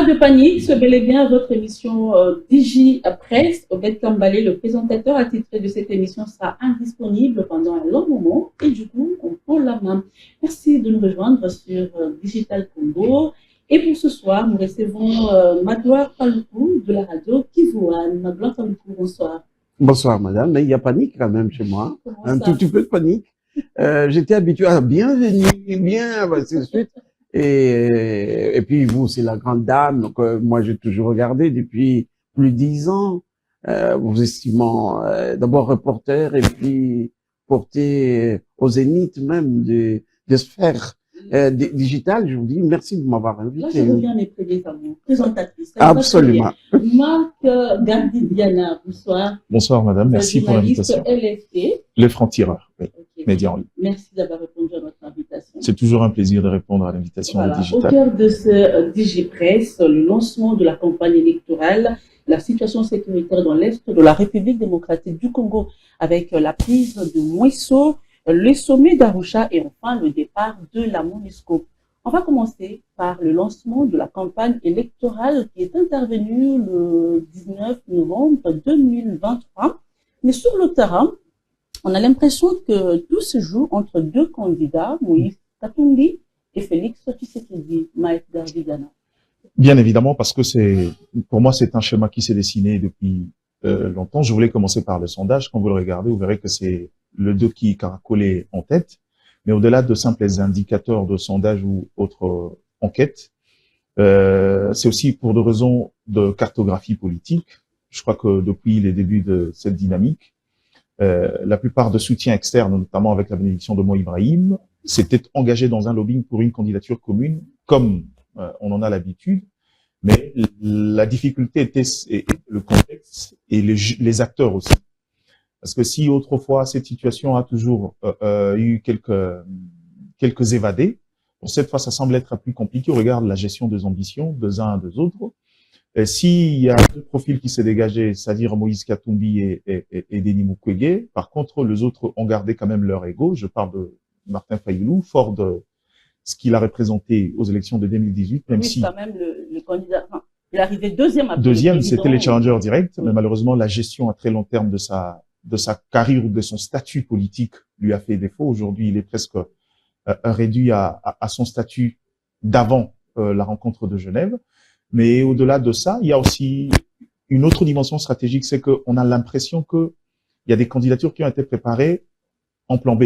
Pas de panique, c'est bel et bien votre émission Digi Presse. Obed Kambale, le présentateur attitré de cette émission, sera indisponible pendant un long moment et du coup, on prend la main. Merci de nous rejoindre sur Digital Congo. Et pour ce soir, nous recevons Magloire Paloukou de la radio Kivouane. Magloire Paloukou, bonsoir. Bonsoir madame, mais il y a panique quand même chez moi. Comment Un ça? tout petit peu de panique. J'étais habitué à bienvenue, bien, ainsi de suite. Et puis vous, c'est la grande dame, donc moi j'ai toujours regardé depuis plus de 10 ans, vous estimant d'abord reporter et puis porté au zénith même des sphères digitales. Je vous dis merci de m'avoir invité. Là, je reviens à mes premiers amours. Présentatrice. Absolument. Marc Gardidiana, bonsoir. Bonsoir madame, merci pour l'invitation. LFT. Le franc-tireur, oui. Okay. Média en ligne. Merci d'avoir répondu à notre invitation. C'est toujours un plaisir de répondre à l'invitation digitale. Au cœur de ce DigiPresse, le lancement de la campagne électorale, la situation sécuritaire dans l'Est de la République démocratique du Congo avec la prise de Mweso, le sommet d'Arusha et enfin le départ de la MONUSCO. On va commencer par le lancement de la campagne électorale qui est intervenue le 19 novembre 2023. Mais sur le terrain, on a l'impression que tout se joue entre deux candidats, Moïse Katumbi et Félix Tshisekedi. Maître Gardidiana. Bien évidemment, parce que pour moi, c'est un schéma qui s'est dessiné depuis longtemps. Je voulais commencer par le sondage. Quand vous le regardez, vous verrez que c'est le 2 qui caracolait en tête. Mais au-delà de simples indicateurs de sondage ou autres enquêtes, c'est aussi pour des raisons de cartographie politique. Je crois que depuis les débuts de cette dynamique, la plupart de soutiens externes, notamment avec la bénédiction de Mo Ibrahim, s'étaient engagés dans un lobbying pour une candidature commune, comme on en a l'habitude. Mais la difficulté était le contexte et les acteurs aussi. Parce que si autrefois cette situation a toujours eu quelques évadés, bon, cette fois ça semble être plus compliqué au regard de la gestion des ambitions des uns et des autres. S'il y a deux profils qui s'est dégagé, c'est-à-dire Moïse Katumbi et Denis Mukwege, par contre, les autres ont gardé quand même leur ego. Je parle de Martin Fayulu, fort de ce qu'il a représenté aux élections de 2018, même oui, si... quand même le candidat, enfin, il est arrivé deuxième après Deuxième, c'était les challengers directs, mais malheureusement, la gestion à très long terme de sa carrière ou de son statut politique lui a fait défaut. Aujourd'hui, il est presque réduit à son statut d'avant la rencontre de Genève. Mais au-delà de ça, il y a aussi une autre dimension stratégique, c'est qu'on a l'impression qu'il y a des candidatures qui ont été préparées en plan B.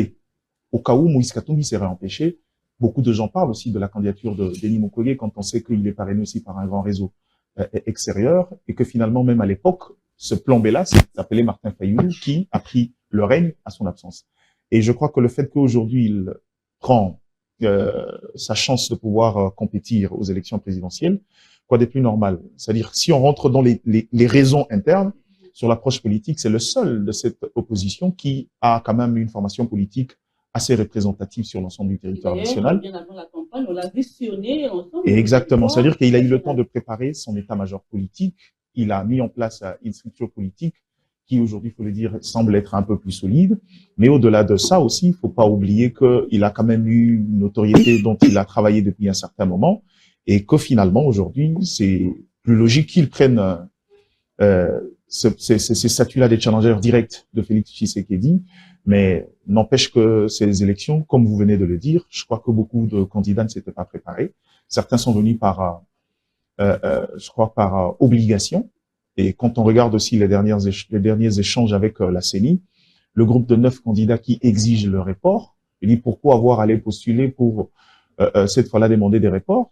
Au cas où Moïse Katumbi serait empêché, beaucoup de gens parlent aussi de la candidature de Denis Mukwege quand on sait qu'il est parrainé aussi par un grand réseau extérieur et que finalement, même à l'époque, ce plan B-là s'appelait Martin Fayulu qui a pris le règne à son absence. Et je crois que le fait qu'aujourd'hui il prend sa chance de pouvoir compétir aux élections présidentielles, quoi de plus normal. C'est-à-dire, si on rentre dans les raisons internes, sur l'approche politique, c'est le seul de cette opposition qui a quand même une formation politique assez représentative sur l'ensemble du territoire national. Bien avant la campagne, on l'a visionné ensemble. Et exactement. C'est-à-dire qu'il a eu le temps de préparer son état-major politique. Il a mis en place une structure politique qui, aujourd'hui, il faut le dire, semble être un peu plus solide. Mais au-delà de ça aussi, il faut pas oublier qu'il a quand même eu une notoriété dont il a travaillé depuis un certain moment et que finalement, aujourd'hui, c'est plus logique qu'il prenne ces statuts-là des challengers directs de Félix Tshisekedi. Mais n'empêche que ces élections, comme vous venez de le dire, je crois que beaucoup de candidats ne s'étaient pas préparés. Certains sont venus par obligation. Et quand on regarde aussi les derniers échanges avec la CENI, le groupe de 9 candidats qui exigent le report, il dit pourquoi avoir allé postuler pour cette fois-là demander des reports.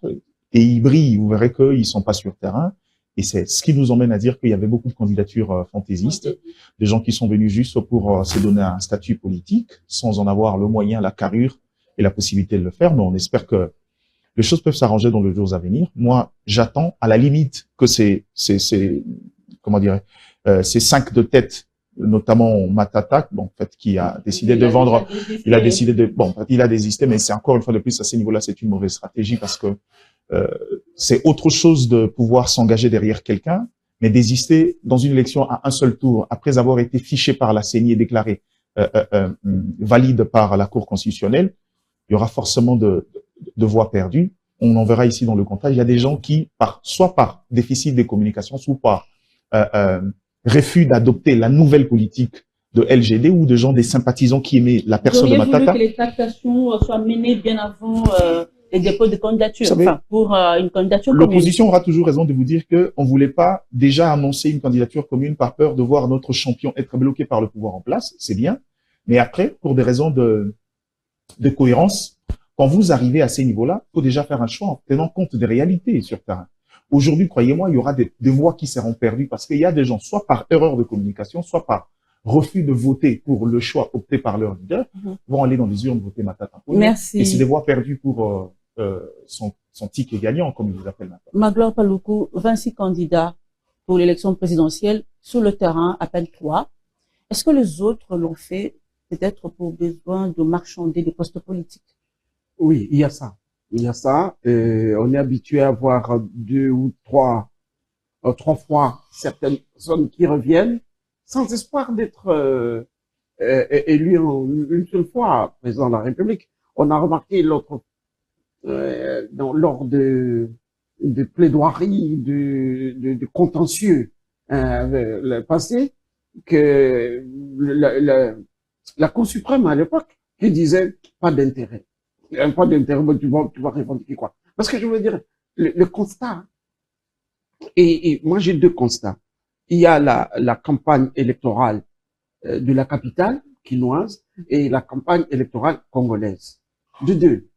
Et ils brillent, vous verrez qu'ils sont pas sur terrain. Et c'est ce qui nous emmène à dire qu'il y avait beaucoup de candidatures fantaisistes, des gens qui sont venus juste pour se donner un statut politique, sans en avoir le moyen, la carrure et la possibilité de le faire. Mais on espère que les choses peuvent s'arranger dans les jours à venir. Moi, j'attends à la limite que ces 5 de tête, notamment Matata, bon, en fait, qui a décidé de vendre, il a désisté, mais c'est encore une fois de plus à ce niveau-là, c'est une mauvaise stratégie parce que c'est autre chose de pouvoir s'engager derrière quelqu'un, mais désister dans une élection à un seul tour, après avoir été fiché par la CENI et déclaré valide par la Cour constitutionnelle, il y aura forcément de voix perdues. on en verra ici dans le contrat, il y a des gens qui, soit par déficit de communication, soit par refus d'adopter la nouvelle politique de LGD ou de gens, des sympathisants qui aimaient la personne de Matata. Vous auriez voulu que les tractations soient menées bien avant les dépôts de candidature, pour une candidature commune. L'opposition aura toujours raison de vous dire qu'on ne voulait pas déjà annoncer une candidature commune par peur de voir notre champion être bloqué par le pouvoir en place, c'est bien. Mais après, pour des raisons de cohérence, quand vous arrivez à ces niveaux-là, il faut déjà faire un choix en tenant compte des réalités sur le terrain. Aujourd'hui, croyez-moi, il y aura des voix qui seront perdues parce qu'il y a des gens, soit par erreur de communication, soit par refus de voter pour le choix opté par leur leader, vont aller dans les urnes voter Matata. Merci. Et c'est des voix perdues pour son ticket gagnant, comme ils vous appellent maintenant. Magloire Paluku, 26 candidats pour l'élection présidentielle, sur le terrain, à peine 3. Est-ce que les autres l'ont fait peut-être pour besoin de marchander des postes politiques? Oui, il y a ça. Il y a ça. On est habitué à voir 2 ou 3 fois certaines personnes qui reviennent sans espoir d'être élu une seule fois président de la République. On a remarqué lors de plaidoiries, de contentieux le passé, que la Cour suprême à l'époque qui disait pas d'intérêt. Pas d'intérêt, tu vas revendiquer quoi? Parce que je veux dire, le constat, et moi j'ai 2 constats. Il y a la campagne électorale de la capitale quinoise et la campagne électorale congolaise. De 2.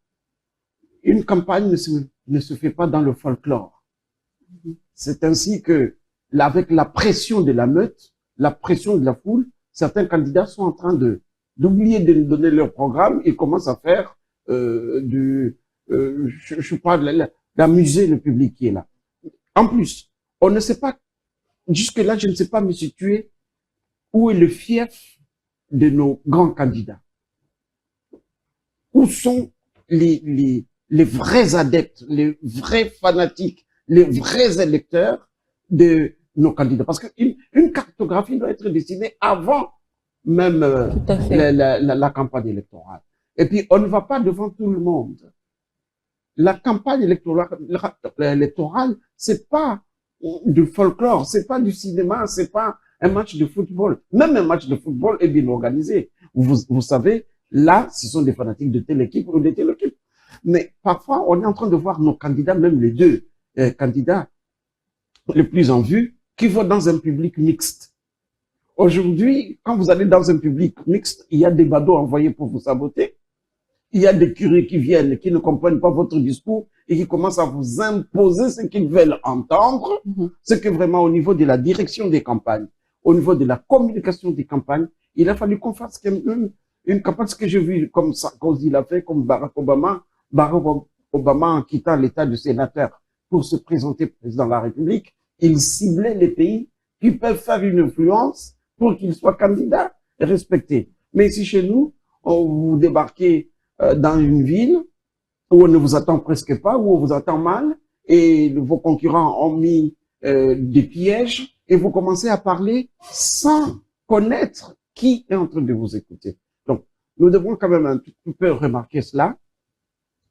Une campagne ne se fait pas dans le folklore. C'est ainsi que, avec la pression de la meute, la pression de la foule, certains candidats sont en train d'oublier de donner leur programme et commencent à faire je parle d'amuser le public qui est là. En plus, on ne sait pas, jusque-là, je ne sais pas me situer où est le fief de nos grands candidats. Où sont les vrais adeptes, les vrais fanatiques, les vrais électeurs de nos candidats. Parce qu'une cartographie doit être dessinée avant même la campagne électorale. Et puis, on ne va pas devant tout le monde. La campagne électorale, c'est pas du folklore, c'est pas du cinéma, c'est pas un match de football. Même un match de football est bien organisé. Vous savez, là, ce sont des fanatiques de telle équipe ou de telle équipe. Mais parfois, on est en train de voir nos candidats, même les 2 candidats les plus en vue, qui vont dans un public mixte. Aujourd'hui, quand vous allez dans un public mixte, il y a des badauds envoyés pour vous saboter. Il y a des curés qui viennent, qui ne comprennent pas votre discours et qui commencent à vous imposer ce qu'ils veulent entendre. Ce que vraiment, au niveau de la direction des campagnes, au niveau de la communication des campagnes, il a fallu qu'on fasse une campagne, ce que j'ai vu comme Sarkozy l'a fait, comme Barack Obama en quittant l'état de sénateur pour se présenter président de la République, il ciblait les pays qui peuvent faire une influence pour qu'ils soient candidats et respectés. Mais ici, chez nous, vous débarquez dans une ville où on ne vous attend presque pas, où on vous attend mal, et vos concurrents ont mis des pièges, et vous commencez à parler sans connaître qui est en train de vous écouter. Donc, nous devons quand même un petit peu remarquer cela,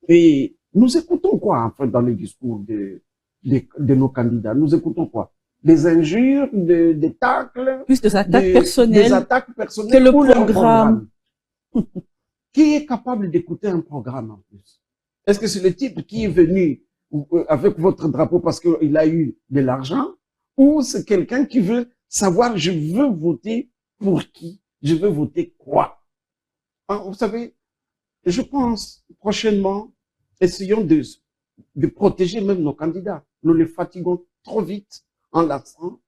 et nous écoutons quoi, en fait, dans les discours de nos candidats? Nous écoutons quoi? Des injures, des tacles, plus des attaques personnelles, des attaques personnelles que le programme. Qui est capable d'écouter un programme en plus? Est-ce que c'est le type qui est venu avec votre drapeau parce qu'il a eu de l'argent, ou c'est quelqu'un qui veut savoir, je veux voter pour qui? Je veux voter quoi? Vous savez, je pense prochainement, essayons de protéger même nos candidats. Nous les fatiguons trop vite en l'accent.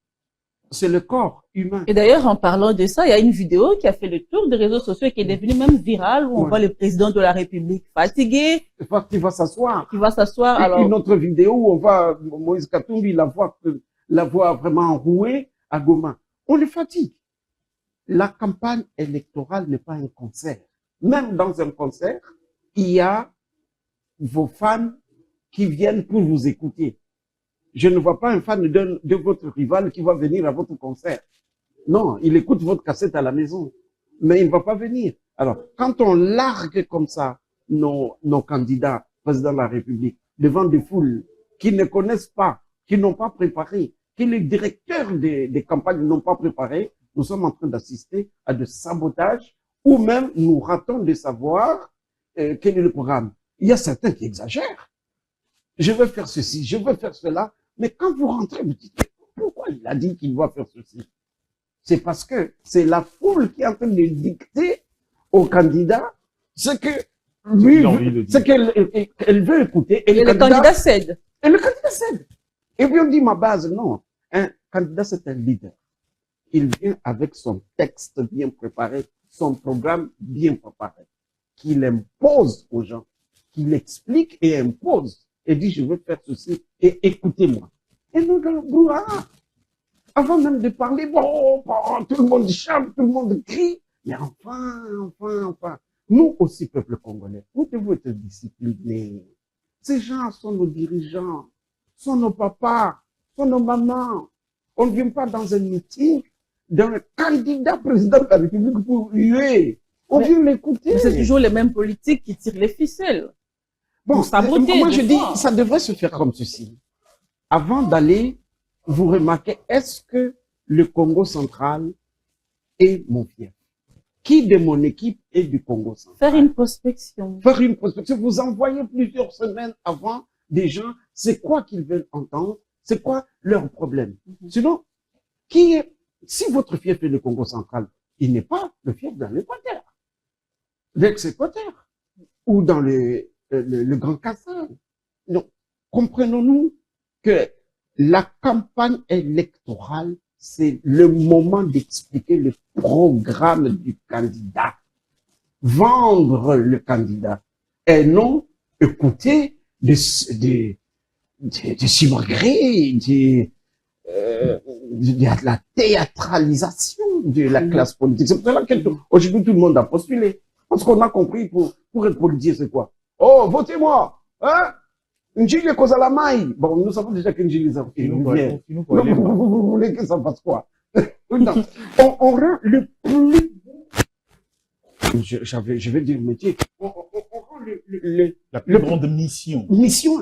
C'est le corps humain. Et d'ailleurs, en parlant de ça, il y a une vidéo qui a fait le tour des réseaux sociaux et qui est devenue même virale, où on voit le président de la République fatigué. Qui va s'asseoir. Qui va s'asseoir. Alors, une autre vidéo où on voit Moïse Katumbi, la voix vraiment enrouée à Goma. On le fatigue. La campagne électorale n'est pas un concert. Même dans un concert, il y a vos fans qui viennent pour vous écouter. Je ne vois pas un fan de votre rival qui va venir à votre concert. Non, il écoute votre cassette à la maison, mais il ne va pas venir. Alors, quand on largue comme ça nos candidats président de la République devant des foules qui ne connaissent pas, qui n'ont pas préparé, que les directeurs des campagnes n'ont pas préparé, nous sommes en train d'assister à de sabotages ou même nous ratons de savoir quel est le programme. Il y a certains qui exagèrent. Je veux faire ceci, je veux faire cela, mais quand vous rentrez, vous dites, pourquoi il a dit qu'il doit faire ceci? C'est parce que c'est la foule qui est en train de dicter au candidat ce que lui, ce qu'elle veut écouter. Et le candidat cède. Et le candidat cède. Et puis on dit, ma base, non. Un candidat, c'est un leader. Il vient avec son texte bien préparé, son programme bien préparé, qu'il impose aux gens, qu'il explique et impose, et dit, je veux faire ceci, et écoutez-moi. Et nous, dans le brouhaha, avant même de parler, bon, tout le monde chante, tout le monde crie, mais enfin, nous aussi, peuple congolais, nous devons être disciplinés. Ces gens sont nos dirigeants, sont nos papas, sont nos mamans. On ne vient pas dans un meeting d'un candidat président de la République pour huer. On vient l'écouter. C'est toujours les mêmes politiques qui tirent les ficelles. Bon, moi je dis, ça devrait se faire comme ceci. Avant d'aller, vous remarquez, est-ce que le Congo central est mon fief? Qui de mon équipe est du Congo central? Faire une prospection. Faire une prospection. Vous envoyez plusieurs semaines avant des gens, c'est quoi qu'ils veulent entendre, c'est quoi leur problème. Sinon, si votre fief est le Congo central, il n'est pas le fief dans l'Équateur, l'ex-Équateur, ou dans le Grand Kassai. Donc, comprenons-nous que la campagne électorale, c'est le moment d'expliquer le programme du candidat, vendre le candidat, et non écouter des simagrées, de la théâtralisation de la classe politique. C'est pour cela qu'aujourd'hui tout le monde a postulé. Parce qu'on a compris pour être politicien, c'est quoi? Oh, votez-moi! Hein? Njili Kozalamai. Bon, nous savons déjà qu'Njili vient. Vous voulez que ça fasse quoi? Non. On rend le plus, je vais dire métier, on rend la plus grande mission,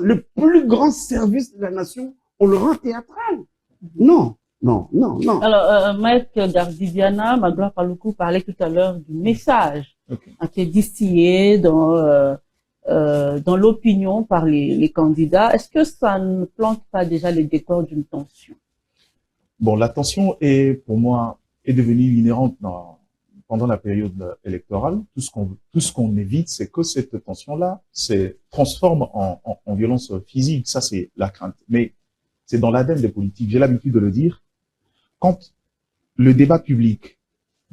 le plus grand service de la nation, on le rend théâtral. Non. Alors, Maître Gardidiana, Magloire Paluku parlait tout à l'heure du message qui est distillé dans l'opinion par les candidats. Est-ce que ça ne plante pas déjà les décors d'une tension? Bon, la tension pour moi, est devenue inhérente pendant la période électorale. Tout ce qu'on évite, c'est que cette tension-là se transforme en violence physique. Ça, c'est la crainte. Mais c'est dans l'ADN des politiques. J'ai l'habitude de le dire. Quand le débat public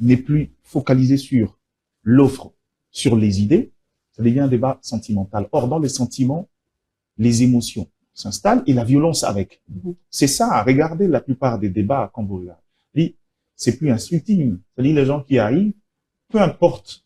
n'est plus focalisé sur l'offre, sur les idées, ça devient un débat sentimental. Or, dans les sentiments, les émotions s'installent et la violence avec. C'est ça, regardez la plupart des débats quand vous regardez. C'est plus insulting. C'est-à-dire les gens qui arrivent, peu importe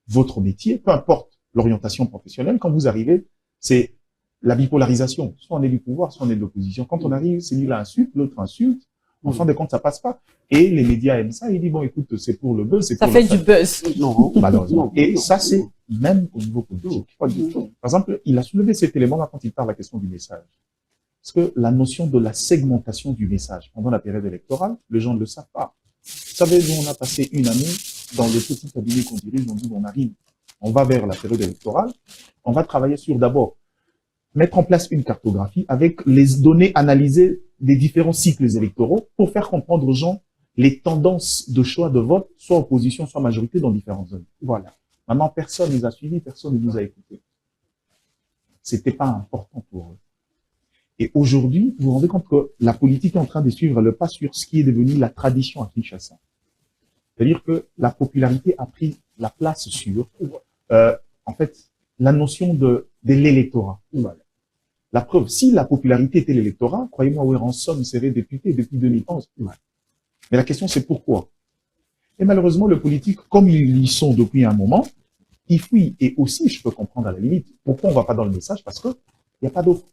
votre métier, peu importe l'orientation professionnelle, quand vous arrivez, c'est la bipolarisation. Soit on est du pouvoir, soit on est de l'opposition. Quand on arrive, c'est lui l'insulte, l'autre insulte. En fin de compte, ça passe pas. Et les médias aiment ça. Ils disent, bon, écoute, c'est pour le buzz. Ça fait du buzz. Non, malheureusement. Et ça, c'est même au niveau politique. Pas du tout. Par exemple, il a soulevé cet élément-là quand il parle de la question du message. Parce que la notion de la segmentation du message pendant la période électorale, les gens ne le savent pas. Vous savez, nous, on a passé une année dans le petit cabinet qu'on dirige, on dit, on arrive, on va vers la période électorale, on va travailler sur d'abord mettre en place une cartographie avec les données analysées des différents cycles électoraux pour faire comprendre aux gens les tendances de choix de vote, soit opposition, soit majorité dans différentes zones. Voilà. Maintenant, personne ne nous a suivis, personne ne nous a écoutés. C'était pas important pour eux. Et aujourd'hui, vous vous rendez compte que la politique est en train de suivre le pas sur ce qui est devenu la tradition à Kinshasa. C'est-à-dire que la popularité a pris la place sur, en fait, la notion de l'électorat. Voilà. La preuve, si la popularité était l'électorat, croyez-moi, Ouéranson serait député depuis 2011. Ouais. Mais la question, c'est pourquoi? Et malheureusement, le politique, comme ils y sont depuis un moment, ils fuient. Et aussi, je peux comprendre à la limite, pourquoi on va pas dans le message? Parce que il n'y a pas d'offre.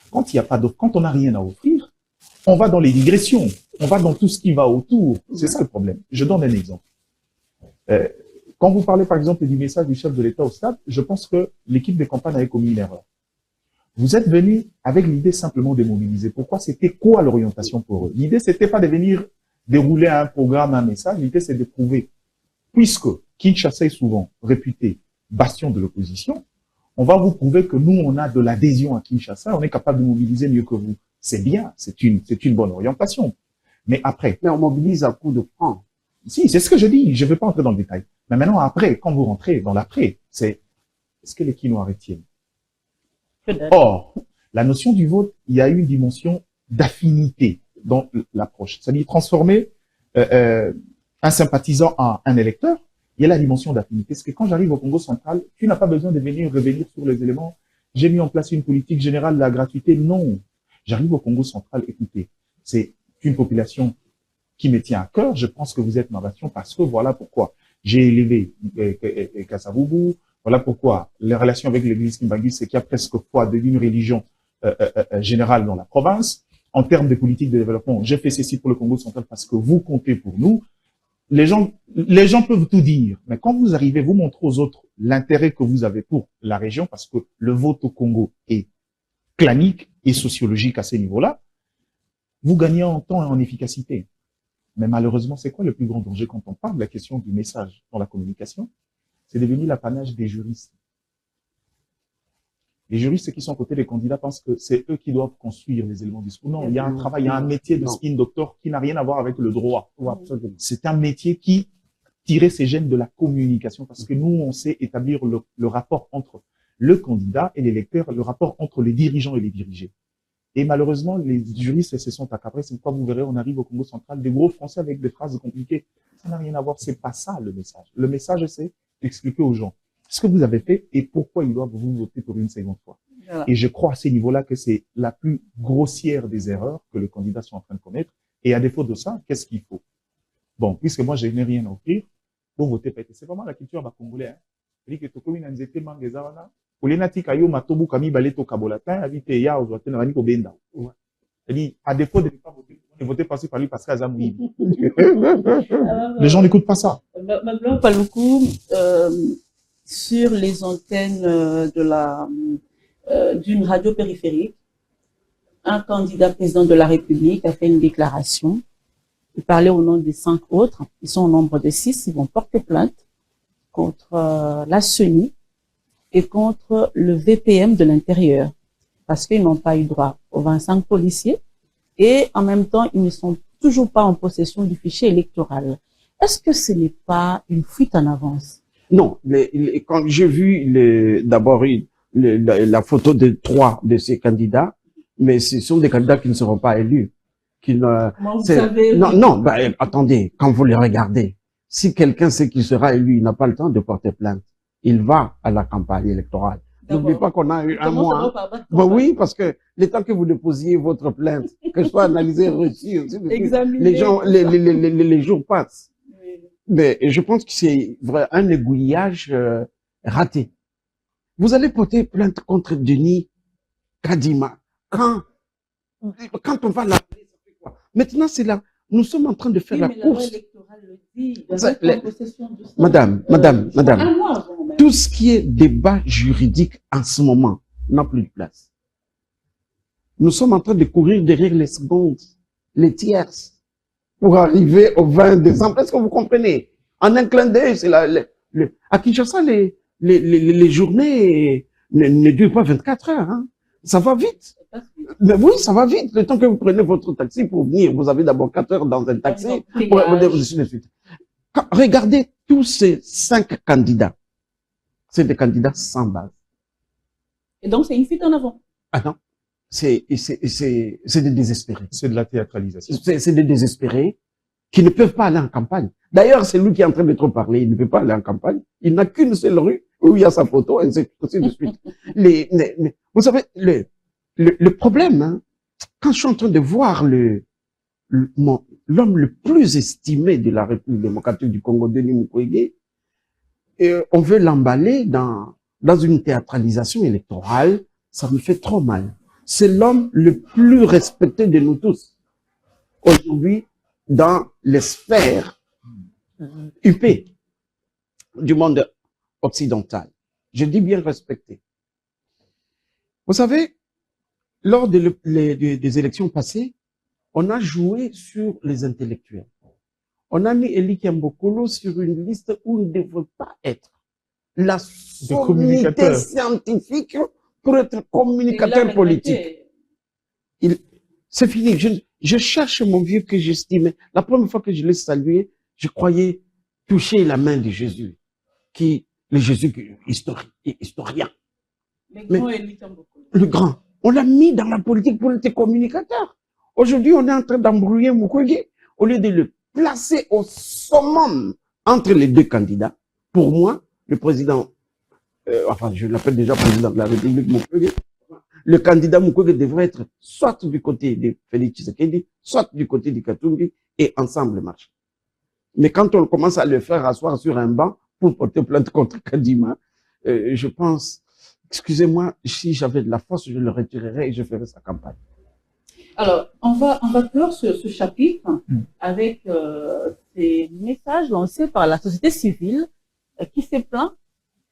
Quand il n'y a pas d'offre, quand on n'a rien à offrir, on va dans les digressions. On va dans tout ce qui va autour. C'est ça le problème. Je donne un exemple. quand vous parlez, par exemple, du message du chef de l'État au stade, je pense que l'équipe de campagne avait commis une erreur. Vous êtes venu avec l'idée simplement de mobiliser. Pourquoi? C'était quoi l'orientation pour eux? L'idée, c'était pas de venir dérouler un programme, un message. L'idée, c'est de prouver, puisque Kinshasa est souvent réputé bastion de l'opposition, on va vous prouver que nous, on a de l'adhésion à Kinshasa, on est capable de mobiliser mieux que vous. C'est bien, c'est une bonne orientation. Mais après... Mais on mobilise à coup de francs. Si, c'est ce que je dis, je ne vais pas entrer dans le détail. Mais maintenant, après, quand vous rentrez dans l'après, c'est est-ce que les Quinois retiennent? Or, la notion du vote, il y a une dimension d'affinité dans l'approche. C'est-à-dire transformer un sympathisant en un électeur, il y a la dimension d'affinité. Parce que quand j'arrive au Congo central, tu n'as pas besoin de venir revenir sur les éléments. J'ai mis en place une politique générale de la gratuité. Non. J'arrive au Congo central, écoutez, c'est une population qui me tient à cœur. Je pense que vous êtes ma nation parce que voilà pourquoi j'ai élevé Kasavubu. Voilà pourquoi les relations avec l'église Kimbangu, c'est qu'il y a presque foi d'une religion générale dans la province. En termes de politique de développement, j'ai fait ceci pour le Congo central parce que vous comptez pour nous. Les gens peuvent tout dire, mais quand vous arrivez, vous montrez aux autres l'intérêt que vous avez pour la région, parce que le vote au Congo est clanique et sociologique à ces niveaux-là, vous gagnez en temps et en efficacité. Mais malheureusement, c'est quoi le plus grand danger quand on parle de la question du message dans la communication? C'est devenu l'apanage des juristes. Les juristes qui sont à côté des candidats pensent que c'est eux qui doivent construire les éléments du discours. Non, il y a un travail, il y a un métier de spin doctor qui n'a rien à voir avec le droit. C'est un métier qui tirait ses gènes de la communication parce que nous, on sait établir le rapport entre le candidat et l'électeur, le rapport entre les dirigeants et les dirigés. Et malheureusement, les juristes se sont accaparés. C'est pourquoi vous verrez, on arrive au Congo central, des gros français avec des phrases compliquées. Ça n'a rien à voir. C'est pas ça, le message. Le message, c'est d'expliquer aux gens ce que vous avez fait et pourquoi ils doivent vous voter pour une seconde fois. Voilà. Et je crois à ces niveaux-là que c'est la plus grossière des erreurs que les candidats sont en train de commettre. Et à défaut de ça, qu'est-ce qu'il faut? Bon, puisque moi, je n'ai rien à offrir, pour voter PT. C'est vraiment la culture congolais, hein. C'est-à-dire que Tokomi Nanzete Mangezana, Olenati Kayo Matobu Kami Baleto Kabolatin, Avite Ya Ozoaten Rani Kobenda. C'est-à-dire, à défaut de ne pas voter, on voter par lui parce qu'à Zamoui. Les gens n'écoutent pas ça. Maintenant, Paloukou, sur les antennes d'une radio périphérique, un candidat président de la République a fait une déclaration. Il parlait au nom des 5 autres. Ils sont au nombre de 6. Ils vont porter plainte contre la CENI et contre le VPM de l'intérieur parce qu'ils n'ont pas eu droit aux 25 policiers et en même temps, ils ne sont toujours pas en possession du fichier électoral. Est-ce que ce n'est pas une fuite en avance? Non, quand j'ai vu d'abord la photo de 3 de ces candidats, mais ce sont des candidats qui ne seront pas élus. Attendez, quand vous les regardez, si quelqu'un sait qu'il sera élu, il n'a pas le temps de porter plainte. Il va à la campagne électorale. N'oubliez pas qu'on a eu un mois. Bon, oui, parce que le temps que vous déposiez votre plainte, que ce soit analysé, reçu, les gens, les jours passent. Mais je pense que c'est vrai, un aiguillage raté. Vous allez porter plainte contre Denis Kadima. Quand on va l'appeler, ça fait quoi? Maintenant, c'est là. Nous sommes en train de faire la course. Madame, tout ce qui est débat juridique en ce moment n'a plus de place. Nous sommes en train de courir derrière les secondes, les tierces, pour arriver au 20 décembre. Est-ce que vous comprenez? En un clin d'œil, c'est à Kinshasa, les journées ne durent pas 24 heures, hein. Ça va vite. Mais oui, ça va vite. Le temps que vous prenez votre taxi pour venir, vous avez d'abord 4 heures dans un taxi. Regardez tous ces 5 candidats. C'est des candidats sans base. Et donc, c'est une fuite en avant. Ah non. C'est des désespérés. C'est de la théâtralisation. C'est des désespérés qui ne peuvent pas aller en campagne. D'ailleurs, c'est lui qui est en train de trop parler. Il ne peut pas aller en campagne. Il n'a qu'une seule rue où il y a sa photo, et ainsi de suite. Vous savez, le problème, hein, quand je suis en train de voir l'homme le plus estimé de la République démocratique du Congo, Denis Mukwege, on veut l'emballer dans une théâtralisation électorale, ça me fait trop mal. C'est l'homme le plus respecté de nous tous. Aujourd'hui, dans les sphères UP. du monde occidental. Je dis bien respecté. Vous savez, lors des élections passées, on a joué sur les intellectuels. On a mis Eli Kiambokolo sur une liste où il ne devrait pas être. La sommité scientifique pour être communicateur politique. C'est fini. Je cherche mon vieux que j'estimais. La première fois que je l'ai salué, je croyais toucher la main de Jésus, le Jésus historien. Le grand. On l'a mis dans la politique pour être communicateur. Aujourd'hui, on est en train d'embrouiller Mukwege au lieu de le placer au summum entre les deux candidats. Pour moi, le président, je l'appelle déjà président de la République Mukwege, le candidat Mukwege devrait être soit du côté de Félix Tshisekedi, soit du côté de Katumbi, et ensemble marcher. Mais quand on commence à le faire asseoir sur un banc pour porter plainte contre Kadima, je pense, excusez-moi, si j'avais de la force, je le retirerais et je ferais sa campagne. Alors, on va clore ce chapitre avec ces messages lancés par la société civile qui s'est plaint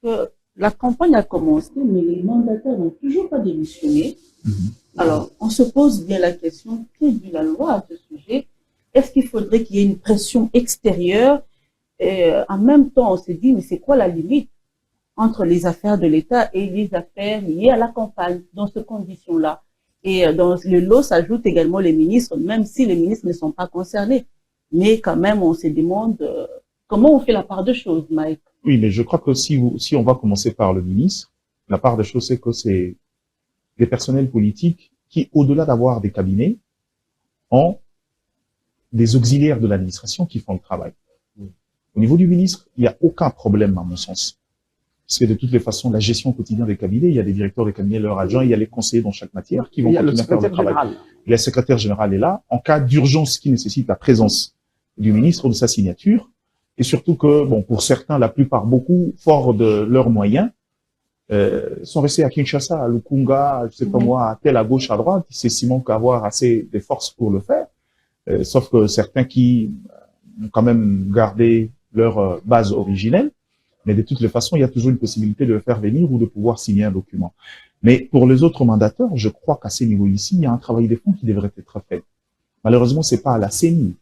que la campagne a commencé, mais les mandataires n'ont toujours pas démissionné. Alors, on se pose bien la question, que dit la loi à ce sujet? Est-ce qu'il faudrait qu'il y ait une pression extérieure? Et en même temps, on s'est dit, mais c'est quoi la limite entre les affaires de l'État et les affaires liées à la campagne dans ces conditions-là? Et dans le lot s'ajoutent également les ministres, même si les ministres ne sont pas concernés. Mais quand même, on se demande comment on fait la part de choses, Mike. Oui, mais je crois que si on va commencer par le ministre, la part des choses, c'est que c'est des personnels politiques qui, au-delà d'avoir des cabinets, ont des auxiliaires de l'administration qui font le travail. Au niveau du ministre, il n'y a aucun problème, à mon sens. Parce que de toutes les façons, la gestion quotidienne des cabinets, il y a des directeurs de cabinet, leurs agents, il y a les conseillers dans chaque matière qui vont continuer à faire le travail. Le secrétaire général est là. En cas d'urgence qui nécessite la présence du ministre ou de sa signature, et surtout que, bon, pour certains, la plupart, beaucoup, forts de leurs moyens, sont restés à Kinshasa, à Lukunga, je sais pas moi, à tel, à gauche, à droite, ils s'estiment qu'avoir assez de forces pour le faire. Sauf que certains qui ont quand même gardé leur base originelle, mais de toutes les façons, il y a toujours une possibilité de le faire venir ou de pouvoir signer un document. Mais pour les autres mandataires, je crois qu'à ces niveaux ici, il y a un travail de fond qui devrait être fait. Malheureusement, c'est pas à la CENI.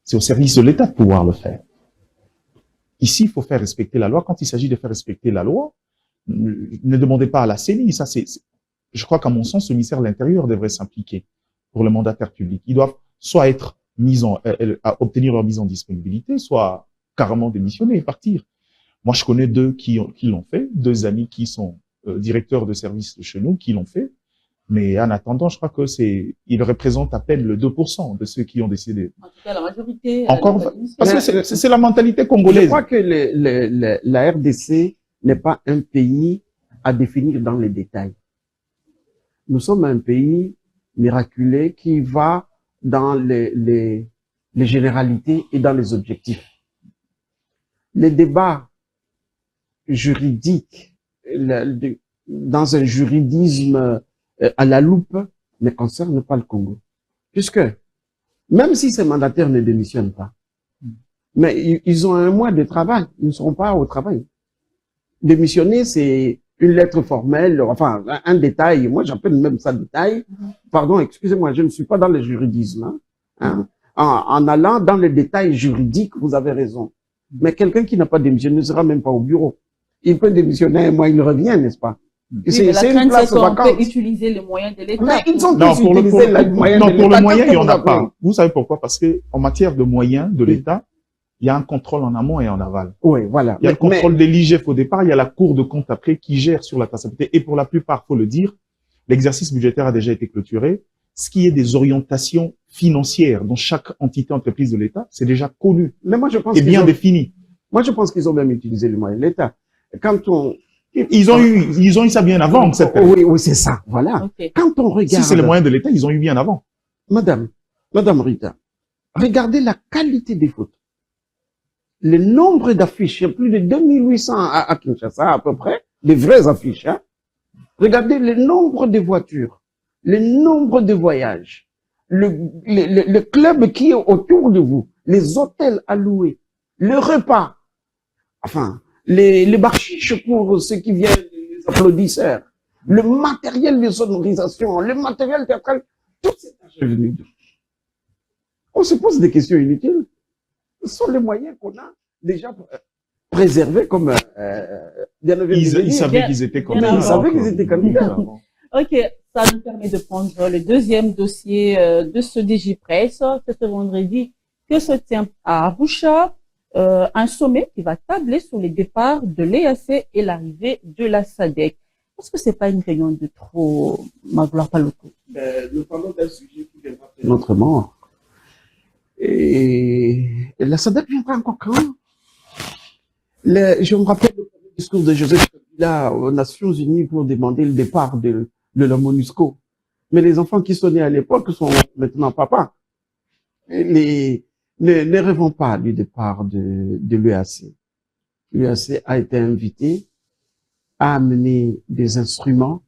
C'est au service de l'État de pouvoir le faire. Ici, il faut faire respecter la loi. Quand il s'agit de faire respecter la loi, ne demandez pas à la CENI. Ça, je crois qu'à mon sens, le ministère de l'Intérieur devrait s'impliquer pour le mandataire public. Ils doivent soit être à obtenir leur mise en disponibilité, soit carrément démissionner et partir. Moi, je connais deux qui l'ont fait, deux amis qui sont directeurs de service de chez nous qui l'ont fait. Mais en attendant, je crois que ils représentent à peine le 2% de ceux qui ont décidé. En tout cas, la majorité. Encore, parce que c'est la mentalité congolaise. Je crois que la RDC n'est pas un pays à définir dans les détails. Nous sommes un pays miraculé qui va dans les généralités et dans les objectifs. Les débats juridiques, dans un juridisme à la loupe, ne concernent pas le Congo. Puisque, même si ces mandataires ne démissionnent pas, mais ils ont un mois de travail, ils ne seront pas au travail. Démissionner, c'est une lettre formelle, enfin, un détail, moi j'appelle même ça détail. Pardon, excusez-moi, je ne suis pas dans le juridisme. Hein. En allant dans les détails juridiques, vous avez raison. Mais quelqu'un qui n'a pas démissionné ne sera même pas au bureau. Il peut démissionner un mois, il revient, n'est-ce pas? Oui, c'est une place vacante. On peut utiliser les moyens de l'État. Mais ils ont non, tous utilisé les moyens de l'État. Pour le moyen, il n'y en a pas. Vous savez pourquoi? Parce que en matière de moyens de l'État, il y a un contrôle en amont et en aval. Oui, voilà. Il y a le contrôle de l'IGF au départ, il y a la Cour de compte après qui gère sur la traçabilité. Et pour la plupart, faut le dire, l'exercice budgétaire a déjà été clôturé. Ce qui est des orientations financières dans chaque entité entreprise de l'État, c'est déjà connu. Mais moi, je pense et bien défini. Moi, je pense qu'ils ont même utilisé les moyens de l'État. Quand on... Ils ont eu ça bien avant. Oui, c'est ça. Voilà. Okay. Quand on regarde... Si c'est les moyens de l'État, ils ont eu bien avant. Madame Rita, regardez la qualité des photos. Le nombre d'affiches, il y a plus de 2800 à Kinshasa à peu près, des vraies affiches. Hein. Regardez le nombre de voitures, le nombre de voyages, le club qui est autour de vous, les hôtels à louer, le repas. enfin, les bachiches pour ceux qui viennent, les applaudisseurs, le matériel de sonorisation, le matériel théâtral, tout cet argent venu d'où? On se pose des questions inutiles. Ce sont les moyens qu'on a déjà préservés comme bien Ils savaient qu'ils étaient candidats. Ils savaient qu'ils étaient candidats. Ok, ça nous permet de prendre le deuxième dossier de ce DigiPress. C'est ce vendredi que se tient à Arusha un sommet qui va tabler sur les départs de l'EAC et l'arrivée de la SADC. Est-ce que c'est pas une réunion de trop, ma gloire pas le coup? Nous parlons d'un sujet qui viendra notre mort. Et la SADC viendra encore quand? Je me rappelle le premier discours de Joseph Kabila aux Nations Unies pour demander le départ de la MONUSCO. Mais les enfants qui sont nés à l'époque sont maintenant papas. Ne rêvons pas du départ de l'EAC. L'EAC a été invité à amener des instruments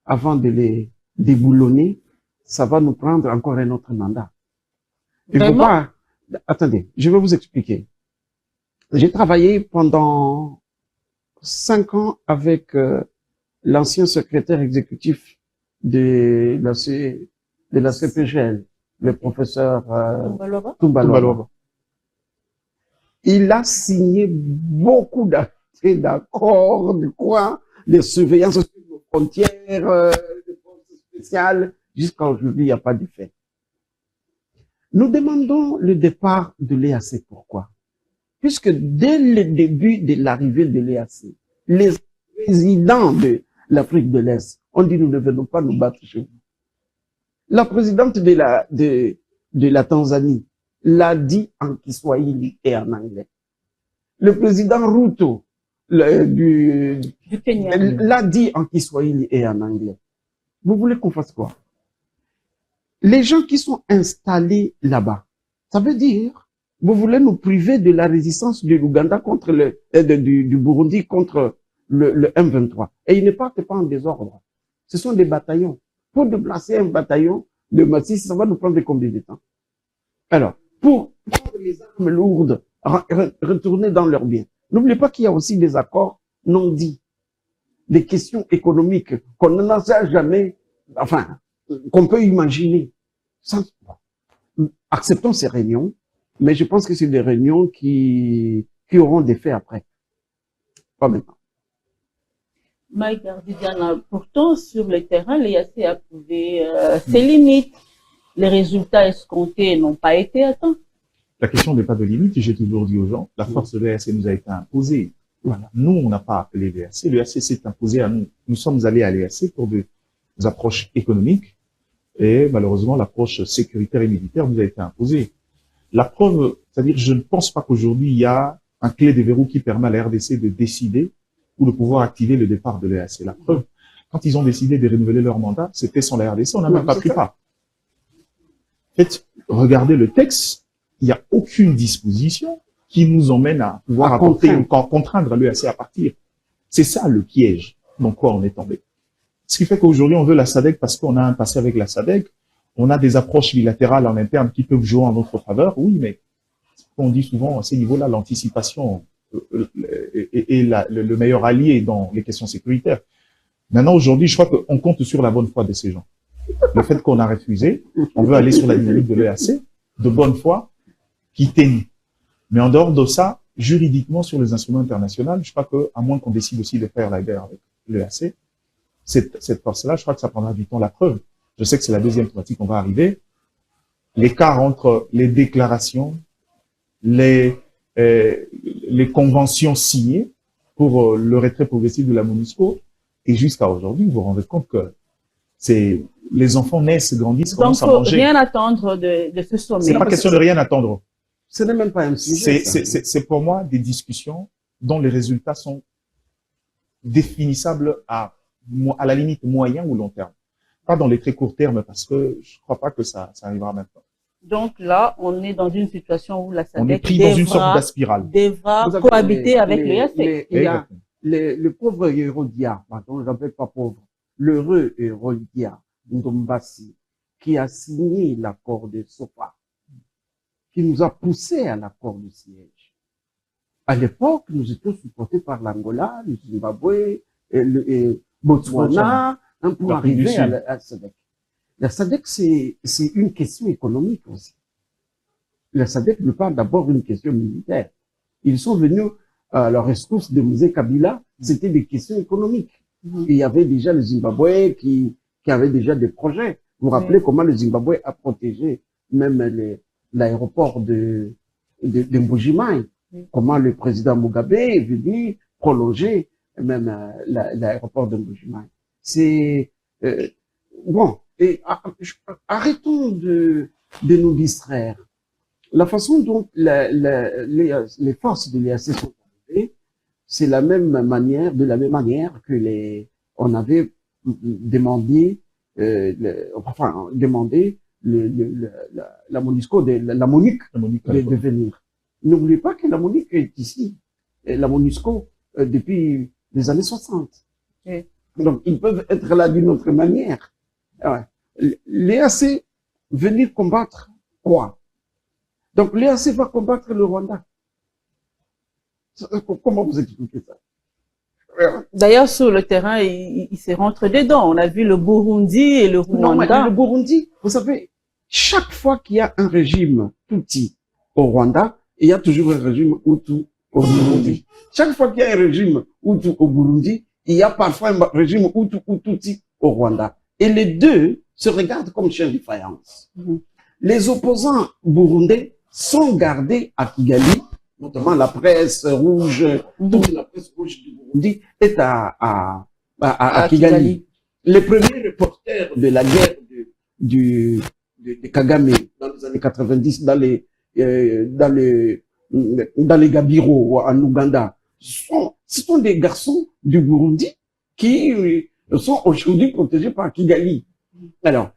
avant de les déboulonner. Ça va nous prendre encore un autre mandat. Il faut pas... Attendez, je vais vous expliquer. J'ai travaillé pendant 5 ans avec l'ancien secrétaire exécutif de la CPGL, le professeur Toumbalova. Il a signé beaucoup d'accords, de quoi, de surveillance sur nos frontières, de forces spéciales. Jusqu'à aujourd'hui, il n'y a pas de fait. Nous demandons le départ de l'EAC. Pourquoi? Puisque dès le début de l'arrivée de l'EAC, les présidents de l'Afrique de l'Est ont dit nous ne venons pas nous battre chez vous. La présidente de la Tanzanie l'a dit en Kiswahili et en anglais. Le président Ruto du Kenya l'a dit en Kiswahili et en anglais. Vous voulez qu'on fasse quoi? Les gens qui sont installés là-bas, ça veut dire, vous voulez nous priver de la résistance de l'Ouganda contre du Burundi contre le M23. Et ils ne partent pas en désordre. Ce sont des bataillons. Pour déplacer un bataillon de Massis, ça va nous prendre combien de temps? Alors, pour prendre les armes lourdes, retourner dans leurs biens. N'oubliez pas qu'il y a aussi des accords non dits, des questions économiques qu'on n'en sait jamais, enfin, qu'on peut imaginer. Acceptons ces réunions, mais je pense que c'est des réunions qui auront des faits après. Pas maintenant. Mike Didiana, pourtant, sur le terrain, l'EAC a prouvé ses limites. Les résultats escomptés n'ont pas été atteints. La question n'est pas de limite, j'ai toujours dit aux gens, la force de l'EAC nous a été imposée. Voilà. Nous, on n'a pas appelé l'EAC. L'EAC s'est imposé à nous. Nous sommes allés à l'EAC pour des approches économiques et malheureusement, l'approche sécuritaire et militaire nous a été imposée. La preuve, c'est-à-dire, je ne pense pas qu'aujourd'hui, il y a un clé de verrou qui permet à la RDC de décider ou de pouvoir activer le départ de l'EAC. La preuve, quand ils ont décidé de renouveler leur mandat, c'était sans la RDC, on n'a même pas pris part. En fait, regardez le texte, il n'y a aucune disposition qui nous emmène à pouvoir contraindre l'EAC à partir. C'est ça le piège dans quoi on est tombé. Ce qui fait qu'aujourd'hui, on veut la SADC parce qu'on a un passé avec la SADC, on a des approches bilatérales en interne qui peuvent jouer en notre faveur, oui, mais on dit souvent à ces niveaux-là, l'anticipation est le meilleur allié dans les questions sécuritaires. Maintenant, aujourd'hui, je crois qu'on compte sur la bonne foi de ces gens. Le fait qu'on a refusé, on veut aller sur la dynamique de l'EAC, de bonne foi, qui tenue. Mais en dehors de ça, juridiquement, sur les instruments internationaux, je crois qu'à moins qu'on décide aussi de faire la guerre avec l'EAC, cette force-là, je crois que ça prendra du temps. La preuve, je sais que c'est la deuxième thématique qu'on va arriver, l'écart entre les déclarations, les conventions signées pour le retrait progressif de la MONUSCO, et jusqu'à aujourd'hui, vous vous rendez compte que les enfants naissent, grandissent, commencent à manger. Donc, rien attendre de ce sommet. C'est pas question de rien attendre. Ce n'est même pas un sujet. C'est pour moi des discussions dont les résultats sont définissables à la limite moyen ou long terme. Pas dans les très courts termes parce que je crois pas que ça arrivera maintenant. Donc là, on est dans une situation où la SADC on est pris dans une sorte d'aspirale. Devra cohabiter avec l'EAC. Il y a le pauvre Hérodia, pardon, je l'appelle pas pauvre, l'heureux Hérodia Ndombasi, qui a signé l'accord de Sofa, qui nous a poussé à l'accord de siège. à l'époque, nous étions supportés par l'Angola, le Zimbabwe, et Botswana, pour arriver à la SADC. La SADC, c'est une question économique aussi. La SADC n'est pas d'abord une question militaire. Ils sont venus à la rescousse de Mzee Kabila, c'était des questions économiques. Il y avait déjà le Zimbabwe qui avait déjà des projets. Vous vous rappelez comment le Zimbabwe a protégé même l'aéroport de Mbuji-Mayi, comment le président Mugabe est venu prolonger même l'aéroport de Mbuji-Mayi. C'est bon. Et arrêtons de nous distraire. La façon dont les forces de l'EAC sont arrivées, c'est de la même manière que on avait demandé, la MONUSCO, la MONUC de venir. N'oubliez pas que la MONUC est ici, la MONUSCO, depuis les années 60. Donc, ils peuvent être là d'une autre manière. L'EAC venir combattre quoi? Donc, l'EAC va combattre le Rwanda. Comment vous expliquez ça? D'ailleurs, sur le terrain, il se rentre dedans. On a vu le Burundi et le Rwanda. Non, le Burundi, vous savez, chaque fois qu'il y a un régime Tutsi au Rwanda, il y a toujours un régime Hutu au Burundi. Chaque fois qu'il y a un régime Hutu au Burundi, il y a parfois un régime Hutu ou Tutsi au Rwanda. Et les deux se regardent comme chiens de faïence. Les opposants burundais sont gardés à Kigali, notamment la presse rouge, toute la presse rouge du Burundi est à Kigali. Les premiers reporters de la guerre de Kagame dans les années 90, dans les Gabiro en Ouganda, ce sont des garçons du Burundi qui sont aujourd'hui protégés par Kigali. Alors,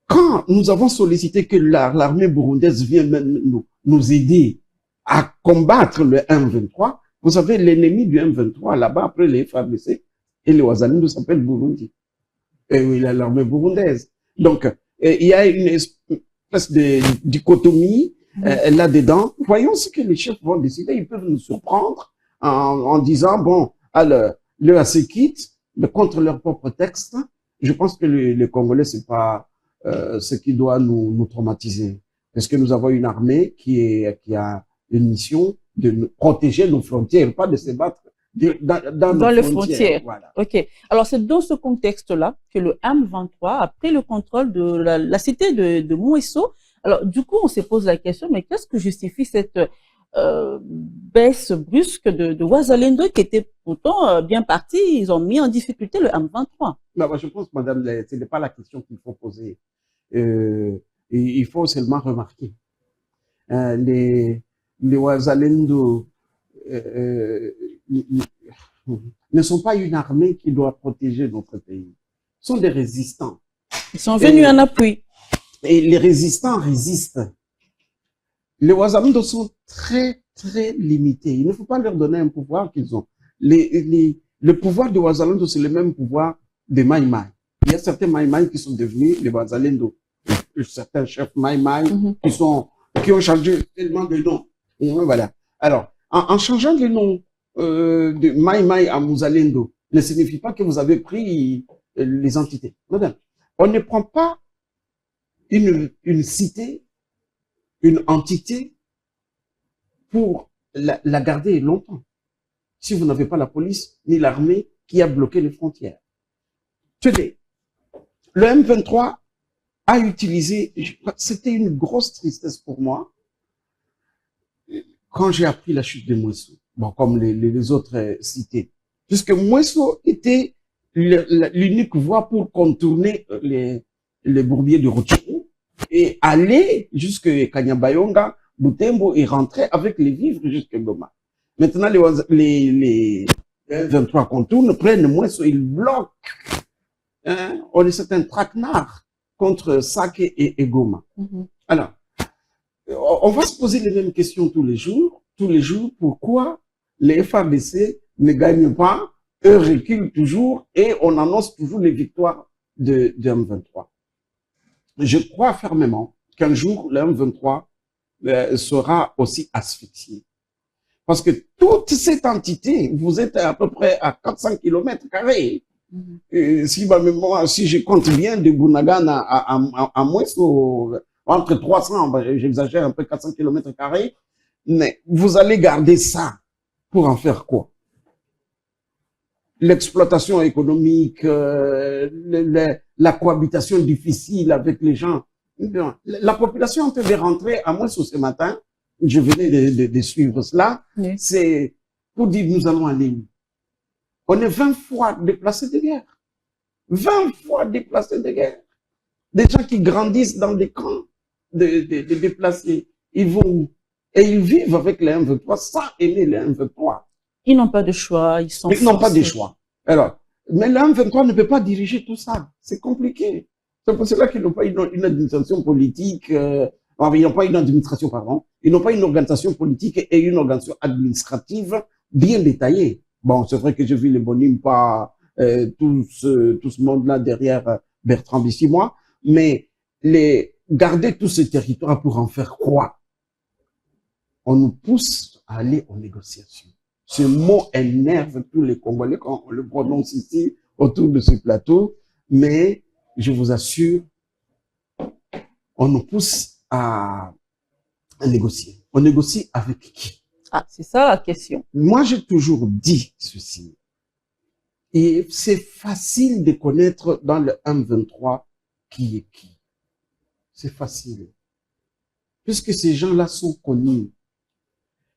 quand nous avons sollicité que l'armée burundaise vienne nous aider à combattre le M23, vous savez, l'ennemi du M23, là-bas, après les FARDC et les Wazalendo s'appelle Burundi. Et oui, l'armée burundaise. Donc, il y a une espèce de dichotomie là-dedans. Voyons ce que les chefs vont décider. Ils peuvent nous surprendre en disant, bon, alors, l'EAC quitte, mais contre leur propre texte. Je pense que les Congolais, c'est pas ce qui doit nous traumatiser. Parce que nous avons une armée qui a une mission de protéger nos frontières, pas de se battre dans les frontières. Voilà. Ok. Alors, c'est dans ce contexte-là que le M23 a pris le contrôle de la cité de Mweso. Alors, du coup, on se pose la question, mais qu'est-ce que justifie cette baisse brusque de Wazalendo qui était pourtant bien parti? Ils ont mis en difficulté le M23. Non, je pense, madame, ce n'est pas la question qu'il faut poser. Il faut seulement remarquer. Les Wazalendo ne sont pas une armée qui doit protéger notre pays. Ils sont des résistants. Ils sont venus en appui. Et les résistants résistent. Les Wazalendo sont très, très limités. Il ne faut pas leur donner un pouvoir qu'ils ont. Le pouvoir de Wazalendo, c'est le même pouvoir de Mai Mai. Il y a certains Mai Mai qui sont devenus les Wazalendo. Certains chefs Mai Mai qui ont changé tellement de noms. Et voilà. Alors, en changeant le nom de Mai Mai à Muzalendo, ne signifie pas que vous avez pris les entités. Madame, on ne prend pas une cité, une entité pour la garder longtemps. Si vous n'avez pas la police ni l'armée qui a bloqué les frontières. Tenez, le M23 a utilisé, c'était une grosse tristesse pour moi, quand j'ai appris la chute de Mweso, bon, comme les autres cités, puisque Mweso était l'unique voie pour contourner les bourbiers de Rutshuru et aller jusque Kanyabayonga, Butembo et rentrer avec les vivres jusque Goma. Maintenant, les 23 contournent, prennent Mweso, ils bloquent. Hein, on est certains traquenards contre Sake et Goma. Alors, on va se poser les mêmes questions tous les jours. Pourquoi les FARDC ne gagnent pas, eux reculent toujours et on annonce toujours les victoires de M23. Je crois fermement qu'un jour, le M23 sera aussi asphyxié. Parce que toute cette entité, vous êtes à peu près à 400 km². Si je compte bien, de Bunagana à Mweso, entre 300, j'exagère un peu, 400 km², mais vous allez garder ça pour en faire quoi? L'exploitation économique, la cohabitation difficile avec les gens. La population devait rentrer à Mweso ce matin. Je venais de suivre cela. Oui. C'est pour dire nous allons aller où? On est 20 fois déplacés de guerre. 20 fois déplacés de guerre. Des gens qui grandissent dans des camps de déplacés. Ils vont où? Et ils vivent avec les M23 sans aimer les M23. Ils n'ont pas de choix. Ils n'ont pas de choix. Alors, mais le M23 ne peut pas diriger tout ça. C'est compliqué. C'est pour cela qu'ils n'ont pas une administration politique, ils n'ont pas une administration, pardon. Ils n'ont pas une organisation politique et une organisation administrative bien détaillée. Bon, c'est vrai que j'ai vu les Bonimpa, tout ce monde-là derrière Bertrand Bissimois, mais garder tous ces territoires pour en faire quoi? On nous pousse à aller aux négociations. Ce mot énerve tous les Congolais quand on le prononce ici, autour de ce plateau, mais je vous assure, on nous pousse à négocier. On négocie avec qui? Ah, c'est ça la question. Moi, j'ai toujours dit ceci. Et c'est facile de connaître dans le M23 qui est qui. C'est facile. Puisque ces gens-là sont connus.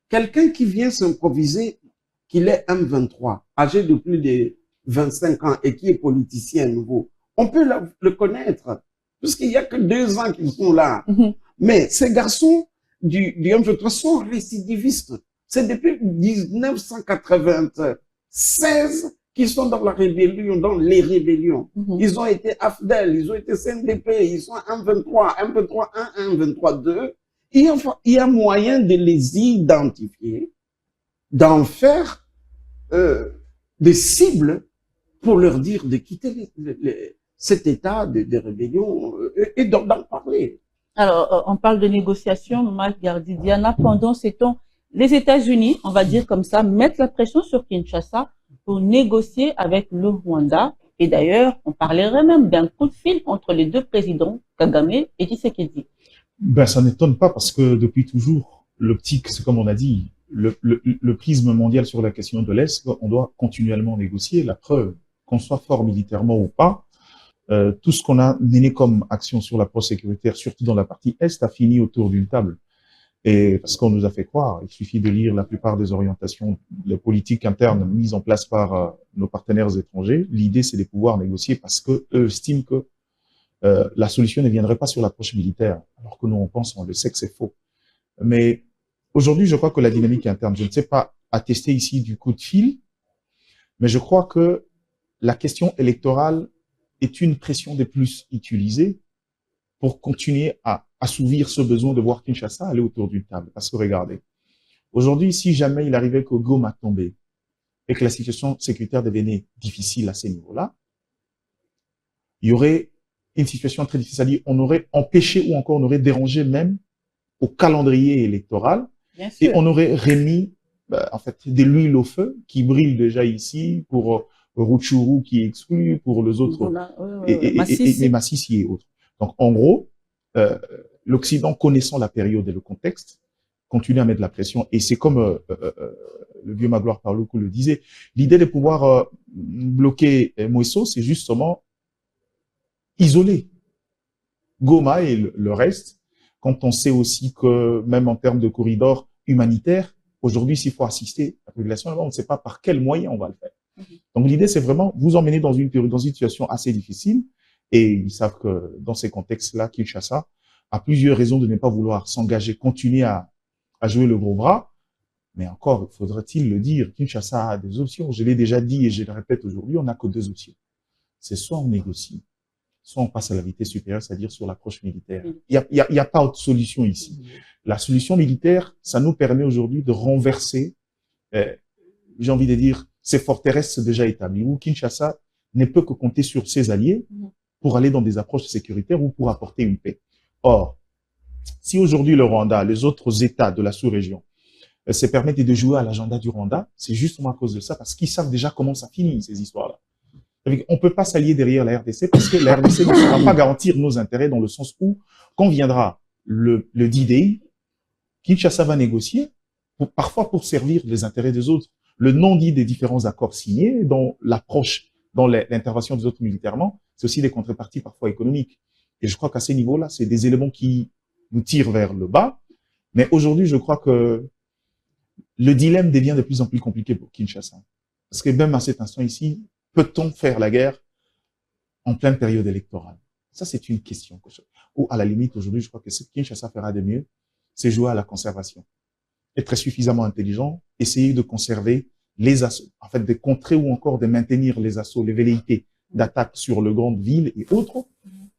Quelqu'un qui vient s'improviser qu'il est M23, âgé de plus de 25 ans et qui est politicien nouveau, on peut le connaître. Puisqu'il n'y a que 2 ans qu'ils sont là. Mais ces garçons du M23 sont récidivistes. C'est depuis 1996 qu'ils sont dans la rébellion, dans les rébellions. Ils ont été AFDEL, ils ont été CNDP, ils sont M23, M23 1, M23 2. Il y a moyen de les identifier, d'en faire des cibles pour leur dire de quitter cet état de rébellion et d'en parler. Alors, on parle de négociation, Marc Gardidiana. Pendant ces temps, les États-Unis, on va dire comme ça, mettent la pression sur Kinshasa pour négocier avec le Rwanda. Et d'ailleurs, on parlerait même d'un coup de fil entre les 2 présidents, Kagame et Tshisekedi. Ben, ça n'étonne pas parce que depuis toujours, l'optique, c'est comme on a dit, le prisme mondial sur la question de l'Est, on doit continuellement négocier. La preuve, qu'on soit fort militairement ou pas, tout ce qu'on a mené comme action sur l'approche sécuritaire, surtout dans la partie Est, a fini autour d'une table. Et parce qu'on nous a fait croire, il suffit de lire la plupart des orientations, les politiques internes mises en place par nos partenaires étrangers. L'idée, c'est de pouvoir négocier parce que eux estiment que la solution ne viendrait pas sur l'approche militaire, alors que nous, on pense, on le sait que c'est faux. Mais aujourd'hui, je crois que la dynamique interne, je ne sais pas attester ici du coup de fil, mais je crois que la question électorale est une pression des plus utilisée pour continuer à assouvir ce besoin de voir Kinshasa aller autour d'une table. Parce que regardez, aujourd'hui, si jamais il arrivait que Goma tombait et que la situation sécuritaire devenait difficile à ces niveaux-là, il y aurait une situation très difficile, c'est-à-dire on aurait empêché ou encore on aurait dérangé même au calendrier électoral et on aurait remis en fait de l'huile au feu qui brille déjà ici pour Rutshuru qui est exclu, pour les autres et Massissi et autres. Donc en gros, l'Occident connaissant la période et le contexte continue à mettre la pression et c'est comme le vieux Magloire Parloukou le disait, l'idée de pouvoir bloquer Mweso, c'est justement isolé Goma et le reste, quand on sait aussi que même en termes de corridor humanitaire, aujourd'hui, s'il faut assister à la population, on ne sait pas par quel moyen on va le faire. Donc l'idée, c'est vraiment vous emmener dans une situation assez difficile et ils savent que dans ces contextes-là, Kinshasa a plusieurs raisons de ne pas vouloir s'engager, continuer à jouer le gros bras. Mais encore, faudrait-il le dire, Kinshasa a des options. Je l'ai déjà dit et je le répète aujourd'hui, on n'a que 2 options. C'est soit on négocie, soit on passe à la vitesse supérieure, c'est-à-dire sur l'approche militaire. Il y a pas autre solution ici. La solution militaire, ça nous permet aujourd'hui de renverser, j'ai envie de dire, ces forteresses déjà établies, où Kinshasa ne peut que compter sur ses alliés pour aller dans des approches sécuritaires ou pour apporter une paix. Or, si aujourd'hui le Rwanda, les autres États de la sous-région se permettent de jouer à l'agenda du Rwanda, c'est justement à cause de ça, parce qu'ils savent déjà comment ça finit, ces histoires-là. On peut pas s'allier derrière la RDC parce que la RDC ne saura pas garantir nos intérêts dans le sens où, quand viendra le D-Day, Kinshasa va négocier, parfois pour servir les intérêts des autres. Le non-dit des différents accords signés, dans l'approche, dans l'intervention des autres militairement, c'est aussi des contreparties parfois économiques. Et je crois qu'à ces niveaux-là, c'est des éléments qui nous tirent vers le bas. Mais aujourd'hui, je crois que le dilemme devient de plus en plus compliqué pour Kinshasa. Parce que même à cet instant ici, peut-on faire la guerre en pleine période électorale? Ça, c'est une question. Ou à la limite, aujourd'hui, je crois que ce que Kinshasa fera de mieux, c'est jouer à la conservation. Être suffisamment intelligent, essayer de conserver les assauts, en fait, de contrer ou encore de maintenir les assauts, les velléités d'attaque sur les grandes villes et autres,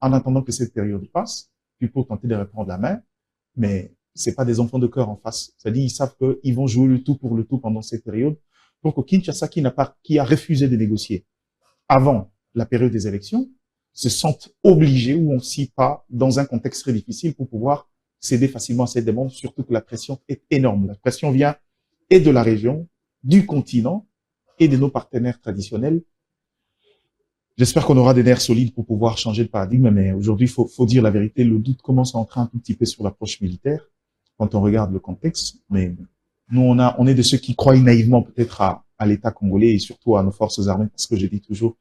en attendant que cette période passe, puis pour tenter de reprendre la main. Mais c'est pas des enfants de cœur en face. C'est-à-dire, ils savent qu'ils vont jouer le tout pour le tout pendant cette période. Donc, au Kinshasa, qui a refusé de négocier avant la période des élections, se sentent obligés ou aussi pas dans un contexte très difficile pour pouvoir céder facilement à cette demande, surtout que la pression est énorme. La pression vient et de la région, du continent et de nos partenaires traditionnels. J'espère qu'on aura des nerfs solides pour pouvoir changer de paradigme, mais aujourd'hui, faut dire la vérité, le doute commence à entrer un tout petit peu sur l'approche militaire quand on regarde le contexte, mais nous, on est de ceux qui croient naïvement peut-être à l'État congolais et surtout à nos forces armées, parce que je dis toujours,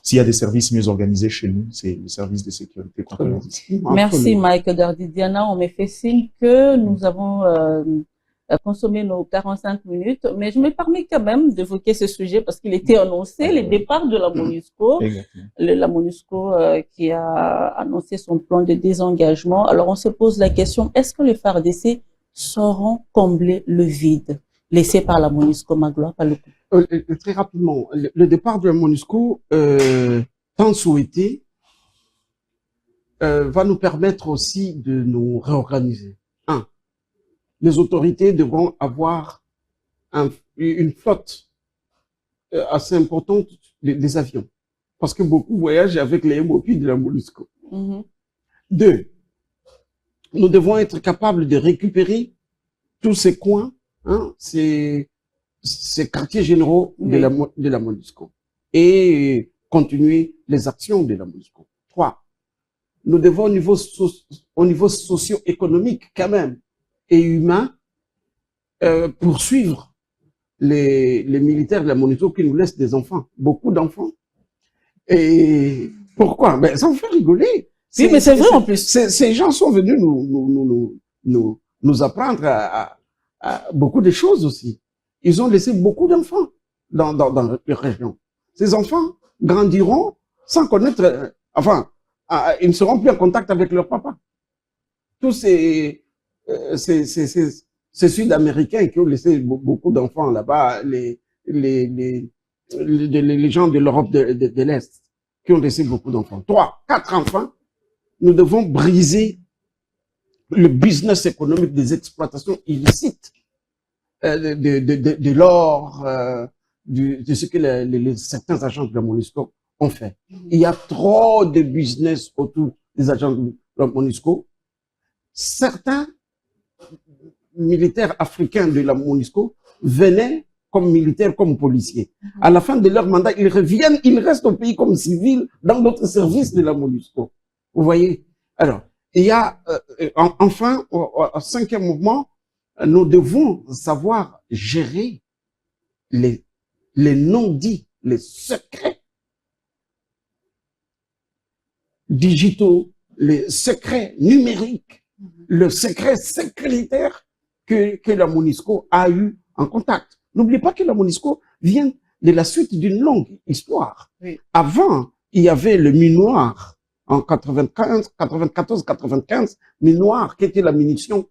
s'il y a des services mieux organisés chez nous, c'est le service de sécurité contre les risques. Merci Mike Gardidiana, on me fait signe que nous avons consommé nos 45 minutes, mais je me permets quand même d'évoquer ce sujet parce qu'il était annoncé, le départ de la MONUSCO, la MONUSCO qui a annoncé son plan de désengagement. Alors on se pose la question, est-ce que les FARDC sauront combler le vide laissé par la MONUSCO, Magloire, par le coup? Très rapidement, le départ de la MONUSCO, tant souhaité, va nous permettre aussi de nous réorganiser. Les autorités devront avoir une flotte assez importante des avions, parce que beaucoup voyagent avec les MOP de la MONUSCO. Deux, nous devons être capables de récupérer tous ces coins, ces quartiers généraux de la MONUSCO et continuer les actions de la MONUSCO. Trois, nous devons au niveau socio-économique quand même et humain poursuivre les militaires de la MONUSCO qui nous laissent des enfants, beaucoup d'enfants. Et pourquoi? Ben, ça me fait rigoler. Oui, mais c'est vrai en plus. Ces gens sont venus nous apprendre à beaucoup de choses aussi. Ils ont laissé beaucoup d'enfants dans la région. Ces enfants grandiront sans connaître, ils ne seront plus en contact avec leur papa. Tous ces Sud-Américains qui ont laissé beaucoup d'enfants là-bas, les gens de l'Europe de l'Est qui ont laissé beaucoup d'enfants. 3, 4 enfants. Nous devons briser le business économique des exploitations illicites de l'or, de ce que certains agents de la MONUSCO ont fait. Il y a trop de business autour des agents de la MONUSCO. Certains militaires africains de la MONUSCO venaient comme militaires, comme policiers. À la fin de leur mandat, ils reviennent, ils restent au pays comme civils dans d'autres services de la MONUSCO. Vous voyez? Alors, il y a, enfin, au cinquième mouvement, nous devons savoir gérer les non-dits, les secrets digitaux, les secrets numériques, le secret sécuritaire que la MONUSCO a eu en contact. N'oubliez pas que la MONUSCO vient de la suite d'une longue histoire. Oui. Avant, il y avait le Minuar en 94-95, Minuar qui était la mission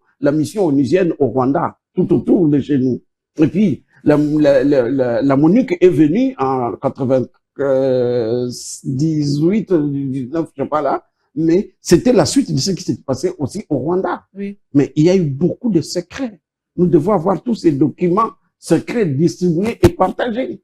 onusienne au Rwanda, tout autour de chez nous. Et puis, la MONUC est venue en 98, 19, je sais pas là, mais c'était la suite de ce qui s'est passé aussi au Rwanda. Oui. Mais il y a eu beaucoup de secrets. Nous devons avoir tous ces documents secrets distribués et partagés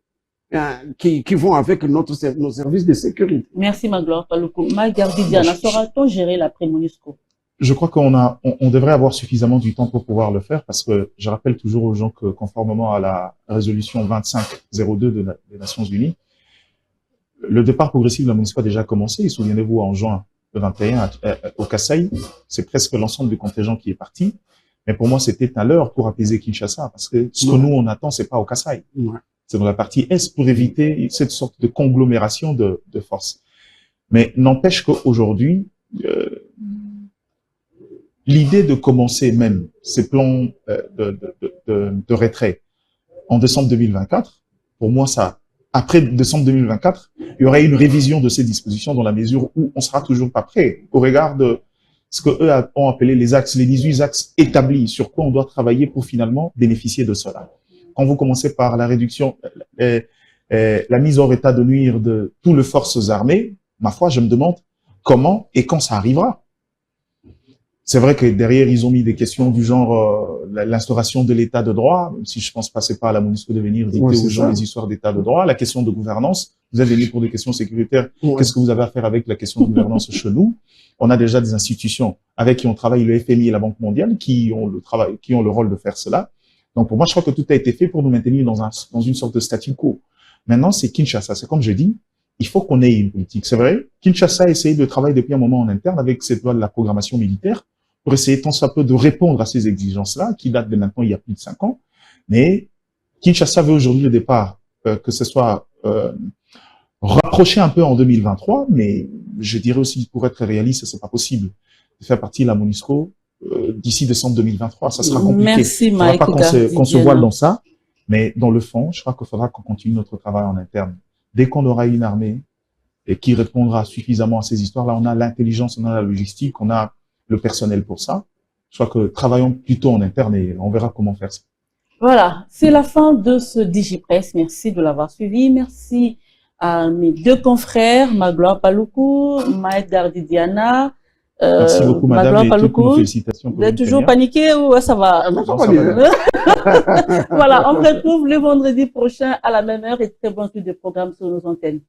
qui vont avec nos services de sécurité. Merci Magloire Paluku. Gardidiana, saura-t-on gérer l'après-MONUSCO? je crois on devrait avoir suffisamment du temps pour pouvoir le faire parce que je rappelle toujours aux gens que conformément à la résolution 2502 des Nations Unies, le départ progressif de la MONUSCO a déjà commencé. Souvenez-vous, en juin le 21 au Kasaï, c'est presque l'ensemble du contingent qui est parti. Mais pour moi, c'était à l'heure pour apaiser Kinshasa parce que ce que nous, on attend, c'est pas au Kasaï. C'est dans la partie Est pour éviter cette sorte de conglomération de forces. Mais n'empêche qu'aujourd'hui, l'idée de commencer même ces plans de retrait en décembre 2024, pour moi, après décembre 2024, il y aurait une révision de ces dispositions dans la mesure où on sera toujours pas prêt au regard de ce que eux ont appelé les axes, les 18 axes établis sur quoi on doit travailler pour finalement bénéficier de cela. Quand vous commencez par la réduction, la mise hors état de nuire de toutes les forces armées, ma foi, je me demande comment et quand ça arrivera. C'est vrai que derrière, ils ont mis des questions du genre l'instauration de l'état de droit, même si je pense passer par la MONUSCO de venir dicter aux gens les histoires d'état de droit, la question de gouvernance. Vous êtes venu pour des questions sécuritaires. Qu'est-ce que vous avez à faire avec la question de gouvernance chez nous? On a déjà des institutions avec qui on travaille, le FMI et la Banque mondiale, qui ont le rôle de faire cela. Donc pour moi, je crois que tout a été fait pour nous maintenir dans une sorte de statu quo. Maintenant, c'est Kinshasa. C'est comme je dis, il faut qu'on ait une politique. C'est vrai, Kinshasa a essayé de travailler depuis un moment en interne avec cette loi de la programmation militaire pour essayer tant soit peu de répondre à ces exigences-là, qui datent de maintenant il y a plus de 5 ans. Mais Kinshasa veut aujourd'hui le départ, que ce soit rapproché un peu en 2023, mais je dirais aussi, pour être réaliste, c'est pas possible de faire partie de la MONUSCO d'ici décembre 2023. Ça sera compliqué. Merci, Mike. Il ne faudra pas qu'on se voile dans ça, mais dans le fond, je crois qu'il faudra qu'on continue notre travail en interne. Dès qu'on aura une armée et qui répondra suffisamment à ces histoires-là, on a l'intelligence, on a la logistique, on a le personnel pour ça. Je crois que travaillons plutôt en interne et on verra comment faire ça. Voilà, c'est la fin de ce DigiPress. Merci de l'avoir suivi. Merci à mes deux confrères, Magloire Paluku, Mike Dardidiana. Merci beaucoup, madame, et toutes nos félicitations. Vous êtes toujours paniqué ou ça va? Non, ça va bien. Voilà, on se retrouve le vendredi prochain à la même heure et très bon suite de programme sur nos antennes.